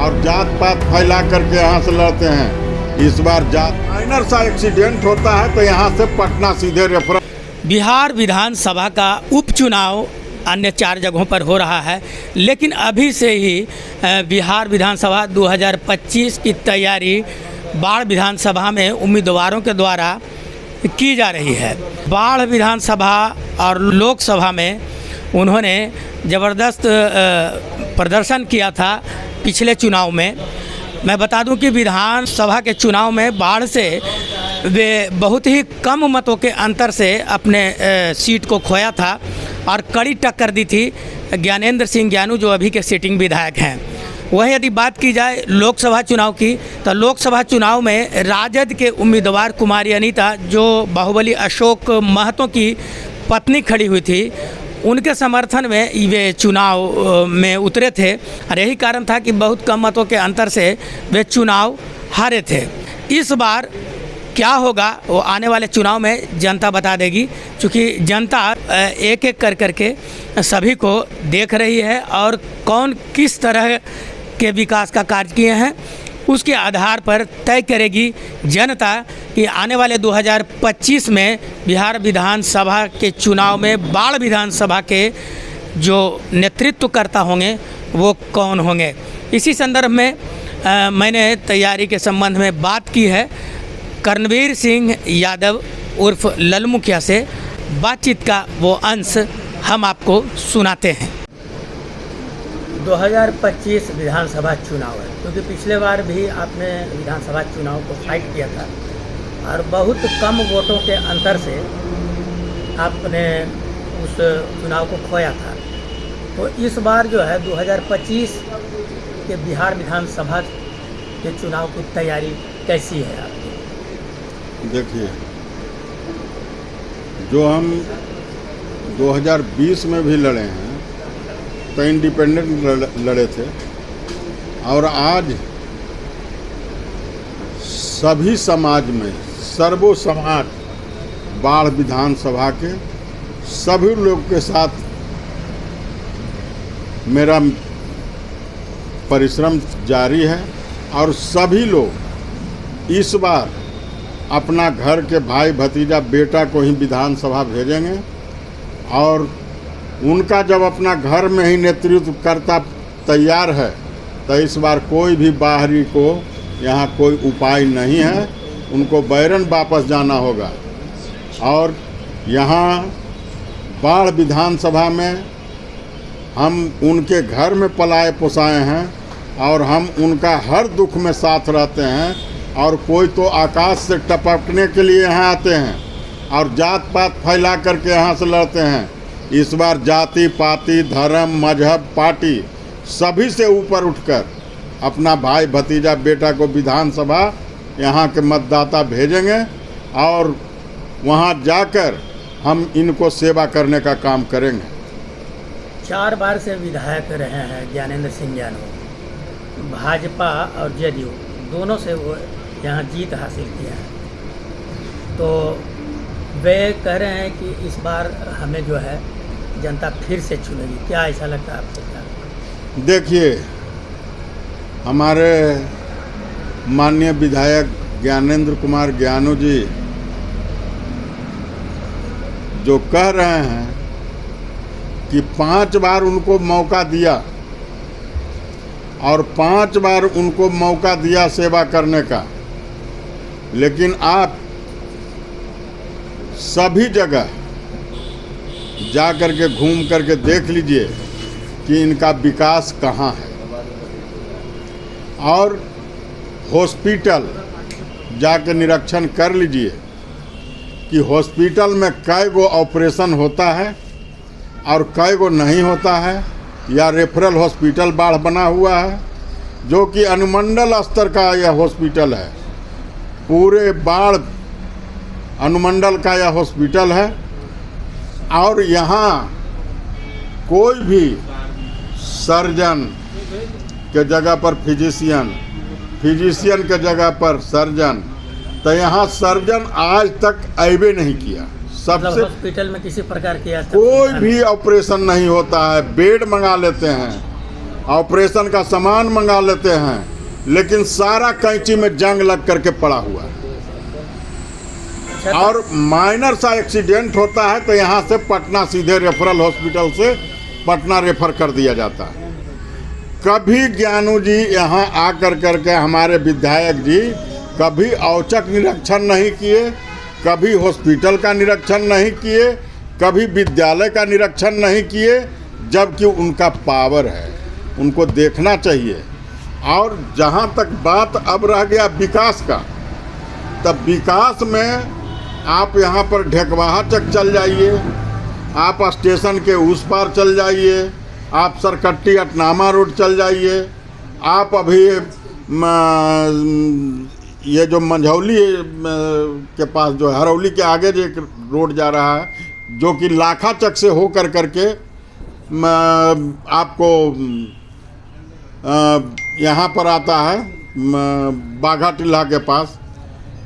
और जात पात फैला करके यहाँ से लड़ते हैं। इस बार जात माइनर सा एक्सीडेंट होता है तो यहाँ से पटना सीधे रेफर। बिहार विधानसभा का उपचुनाव अन्य 4 जगहों पर हो रहा है, लेकिन अभी से ही बिहार विधानसभा 2025 की तैयारी बाढ़ विधानसभा में उम्मीदवारों के द्वारा की जा रही है। बाढ़ विधानसभा और लोकसभा में उन्होंने ज़बरदस्त प्रदर्शन किया था पिछले चुनाव में। मैं बता दूं कि विधानसभा के चुनाव में बाढ़ से वे बहुत ही कम मतों के अंतर से अपने सीट को खोया था और कड़ी टक्कर दी थी ज्ञानेंद्र सिंह ज्ञानू, जो अभी के सिटिंग विधायक हैं। वहीं यदि बात की जाए लोकसभा चुनाव की, तो लोकसभा चुनाव में राजद के उम्मीदवार कुमारी अनीता, जो बाहुबली अशोक महतो की पत्नी खड़ी हुई थी, उनके समर्थन में वे चुनाव में उतरे थे और यही कारण था कि बहुत कम मतों के अंतर से वे चुनाव हारे थे। इस बार क्या होगा वो आने वाले चुनाव में जनता बता देगी, क्योंकि जनता एक एक कर करके सभी को देख रही है और कौन किस तरह के विकास का कार्य किए हैं उसके आधार पर तय करेगी जनता कि आने वाले 2025 में बिहार विधानसभा के चुनाव में बाढ़ विधानसभा के जो नेतृत्वकर्ता होंगे वो कौन होंगे। इसी संदर्भ में मैंने तैयारी के संबंध में बात की है कर्णवीर सिंह यादव उर्फ लल्लू मुखिया से। बातचीत का वो अंश हम आपको सुनाते हैं। 2025 विधानसभा चुनाव है, क्योंकि पिछले बार भी आपने विधानसभा चुनाव को फाइट किया था और बहुत कम वोटों के अंतर से आपने उस चुनाव को खोया था। तो इस बार जो है 2025 के बिहार विधानसभा के चुनाव की तैयारी कैसी है आपकी? देखिए, जो हम 2020 में भी लड़े हैं तो इंडिपेंडेंट लड़े थे और आज सभी समाज में सर्वो समाज बाढ़ विधानसभा के सभी लोग के साथ मेरा परिश्रम जारी है और सभी लोग इस बार अपना घर के भाई भतीजा बेटा को ही विधानसभा भेजेंगे और उनका जब अपना घर में ही नेतृत्व करता तैयार है तो इस बार कोई भी बाहरी को यहाँ कोई उपाय नहीं है, उनको बैरन वापस जाना होगा। और यहाँ बाढ़ विधानसभा में हम उनके घर में पलाए पोसाए हैं और हम उनका हर दुख में साथ रहते हैं और कोई तो आकाश से टपकने के लिए यहाँ आते हैं और जात पात फैला करके यहाँ से लड़ते हैं। इस बार जाति पाति धर्म मजहब पार्टी सभी से ऊपर उठकर अपना भाई भतीजा बेटा को विधानसभा यहाँ के मतदाता भेजेंगे और वहाँ जाकर हम इनको सेवा करने का काम करेंगे। 4 बार से विधायक रहे हैं ज्ञानेंद्र सिंह ज्ञानू, भाजपा और जेडीयू दोनों से वो यहाँ जीत हासिल किया है। तो वे कह रहे हैं कि इस बार हमें जो है जनता फिर से चुनेगी। क्या ऐसा लगता है आपको? क्या देखिए, हमारे माननीय विधायक ज्ञानेंद्र कुमार ज्ञानू जी जो कह रहे हैं कि 5 बार उनको मौका दिया और 5 बार उनको मौका दिया सेवा करने का, लेकिन आप सभी जगह जा कर के घूम करके देख लीजिए कि इनका विकास कहाँ है। और हॉस्पिटल जाकर निरीक्षण कर लीजिए कि हॉस्पिटल में कै गो ऑपरेशन होता है और कै गो नहीं होता है, या रेफरल हॉस्पिटल बाढ़ बना हुआ है जो कि अनुमंडल स्तर का यह हॉस्पिटल है। पूरे बाढ़ अनुमंडल का यह हॉस्पिटल है और यहाँ कोई भी सर्जन के जगह पर फिजिशियन के जगह पर सर्जन, तो यहाँ सर्जन आज तक अबे नहीं किया। सबसे हॉस्पिटल में किसी प्रकार की कोई भी ऑपरेशन नहीं होता है, बेड मंगा लेते हैं ऑपरेशन का सामान मंगा लेते हैं, लेकिन सारा कैंची में जंग लग करके पड़ा हुआ है। और माइनर सा एक्सीडेंट होता है तो यहाँ से पटना सीधे रेफरल हॉस्पिटल से पटना रेफर कर दिया जाता है। कभी ज्ञानू जी यहाँ आकर करके हमारे विधायक जी कभी औचक निरीक्षण नहीं किए, कभी हॉस्पिटल का निरीक्षण नहीं किए, कभी विद्यालय का निरीक्षण नहीं किए, जबकि उनका पावर है, उनको देखना चाहिए। और जहाँ तक बात अब रह गया विकास का, तब विकास में आप यहाँ पर ढेकवाहा तक चल जाइए, आप स्टेशन के उस पार चल जाइए, आप सरकट्टी अटनामा रोड चल जाइए, आप अभी ये जो मंझौली के पास जो हरौली के आगे जो एक रोड जा रहा है, जो कि लाखा चक से हो कर करके आपको यहाँ पर आता है बाघा टिल्हा के पास,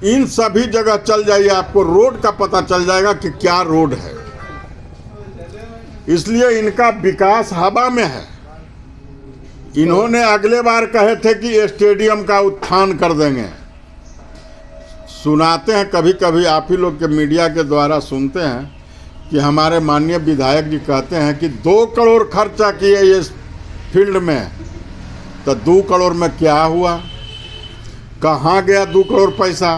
इन सभी जगह चल जाइए, आपको रोड का पता चल जाएगा कि क्या रोड है। इसलिए इनका विकास हवा में है। इन्होंने अगले बार कहे थे कि स्टेडियम का उत्थान कर देंगे। सुनाते हैं कभी कभी, आप ही लोग के मीडिया के द्वारा सुनते हैं कि हमारे माननीय विधायक जी कहते हैं कि 2 करोड़ खर्चा किए इस फील्ड में, तो 2 करोड़ में क्या हुआ, कहाँ गया 2 करोड़ पैसा?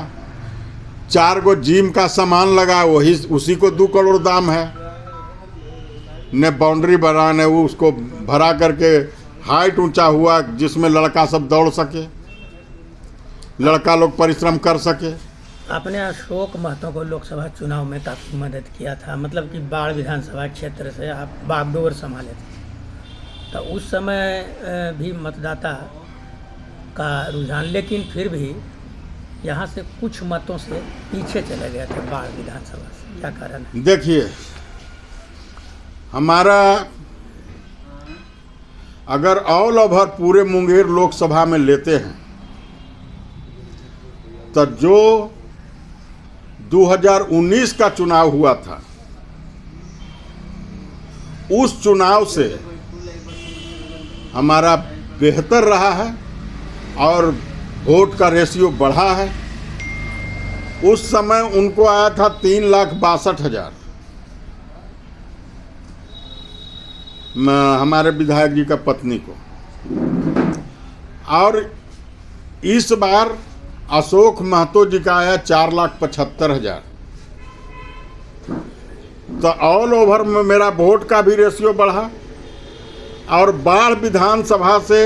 4 गो जिम का सामान लगा, वही उसी को 2 करोड़ दाम है। ने बाउंड्री बना, ने वो उसको भरा करके हाइट ऊंचा हुआ जिसमें लड़का सब दौड़ सके, लड़का लोग परिश्रम कर सके। आपने अशोक महतो को लोकसभा चुनाव में काफ़ी मदद किया था, मतलब कि बाढ़ विधानसभा क्षेत्र से आप बागडोर संभाले थे, तो उस समय भी मतदाता का रुझान, लेकिन फिर भी यहाँ से कुछ मतों से पीछे चले गए थे बाढ़ विधानसभा से, क्या कारण है? देखिए, हमारा अगर ऑल ओवर पूरे मुंगेर लोकसभा में लेते हैं तो जो 2019 का चुनाव हुआ था, उस चुनाव से हमारा बेहतर रहा है और वोट का रेशियो बढ़ा है। उस समय उनको आया था 3,62,000, हमारे विधायक जी का पत्नी को, और इस बार अशोक महतो जी का आया 4,75,000। तो ऑल ओवर में मेरा वोट का भी रेशियो बढ़ा और बाढ़ विधानसभा से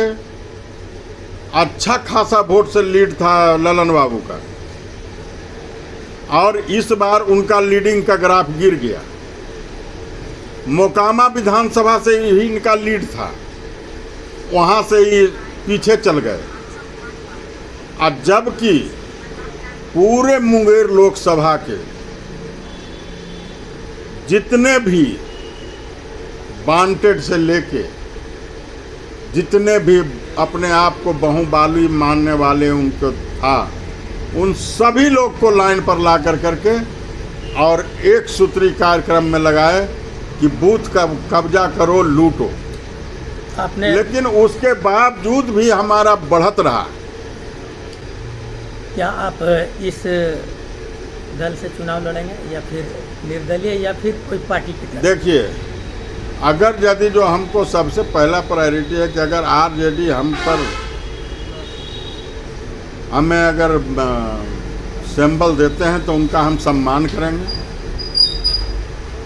अच्छा खासा वोट से लीड था ललन बाबू का, और इस बार उनका लीडिंग का ग्राफ गिर गया। मोकामा विधानसभा से ही इनका लीड था, वहाँ से ही पीछे चल गए। और जबकि पूरे मुंगेर लोकसभा के जितने भी वांटेड से लेके जितने भी अपने आप को बहुबाली मानने वाले उनको था, उन सभी लोग को लाइन पर ला कर करके और एक सूत्री कार्यक्रम में लगाए कि बूथ का कब्जा करो, लूटो। आपने, लेकिन उसके बावजूद भी हमारा बढ़त रहा। क्या आप इस दल से चुनाव लड़ेंगे या फिर निर्दलीय या फिर कोई पार्टी की तरफ? देखिए, अगर यदि जो हमको सबसे पहला प्रायोरिटी है कि अगर आरजेडी हम पर हमें अगर सिंबल देते हैं तो उनका हम सम्मान करेंगे।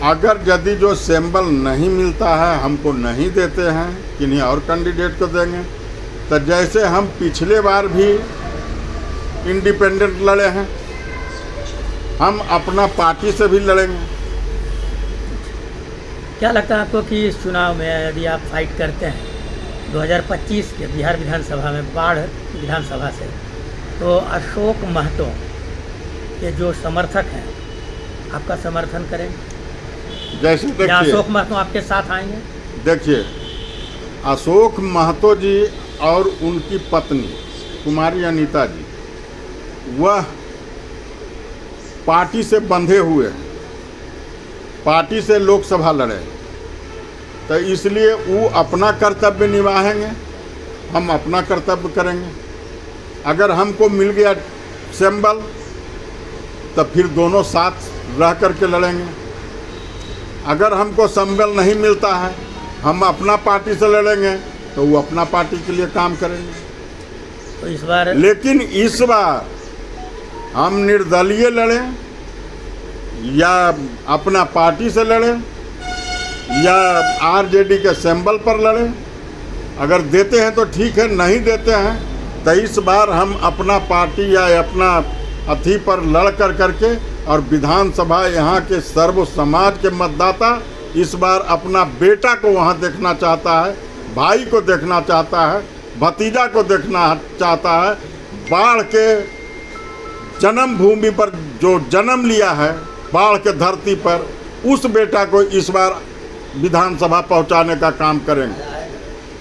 अगर यदि जो सिंबल नहीं मिलता है, हमको नहीं देते हैं, किन्हीं और कैंडिडेट को देंगे। तो जैसे हम पिछले बार भी इंडिपेंडेंट लड़े हैं, हम अपना पार्टी से भी लड़ेंगे। क्या लगता है आपको कि इस चुनाव में यदि आप फाइट करते हैं 2025 के बिहार विधानसभा में बाढ़ विधानसभा से, तो अशोक महतो के जो समर्थक हैं आपका समर्थन करेंगे? जैसे या देखिए, अशोक महतो आपके साथ आएंगे? देखिए, अशोक महतो जी और उनकी पत्नी कुमारी अनीता जी, वह पार्टी से बंधे हुए हैं, पार्टी से लोकसभा लड़े। तो इसलिए वो अपना कर्तव्य निभाएंगे, हम अपना कर्तव्य करेंगे। अगर हमको मिल गया सिंबल तो फिर दोनों साथ रह करके लड़ेंगे। अगर हमको सिंबल नहीं मिलता है, हम अपना पार्टी से लड़ेंगे तो वो अपना पार्टी के लिए काम करेंगे। तो इस बार लेकिन इस बार हम निर्दलीय लड़ें या अपना पार्टी से लड़ें या आरजेडी के सिंबल पर लड़ें, अगर देते हैं तो ठीक है, नहीं देते हैं तो इस बार हम अपना पार्टी या अपना अथी पर लड़ कर करके और विधानसभा यहाँ के सर्व समाज के मतदाता इस बार अपना बेटा को वहाँ देखना चाहता है, भाई को देखना चाहता है, भतीजा को देखना चाहता है। बाढ़ के जन्मभूमि पर जो जन्म लिया है, बाढ़ के धरती पर, उस बेटा को इस बार विधानसभा पहुंचाने का काम करेंगे।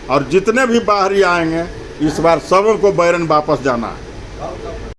और जितने भी बाहरी आएंगे इस बार सबको बैरन वापस जाना है।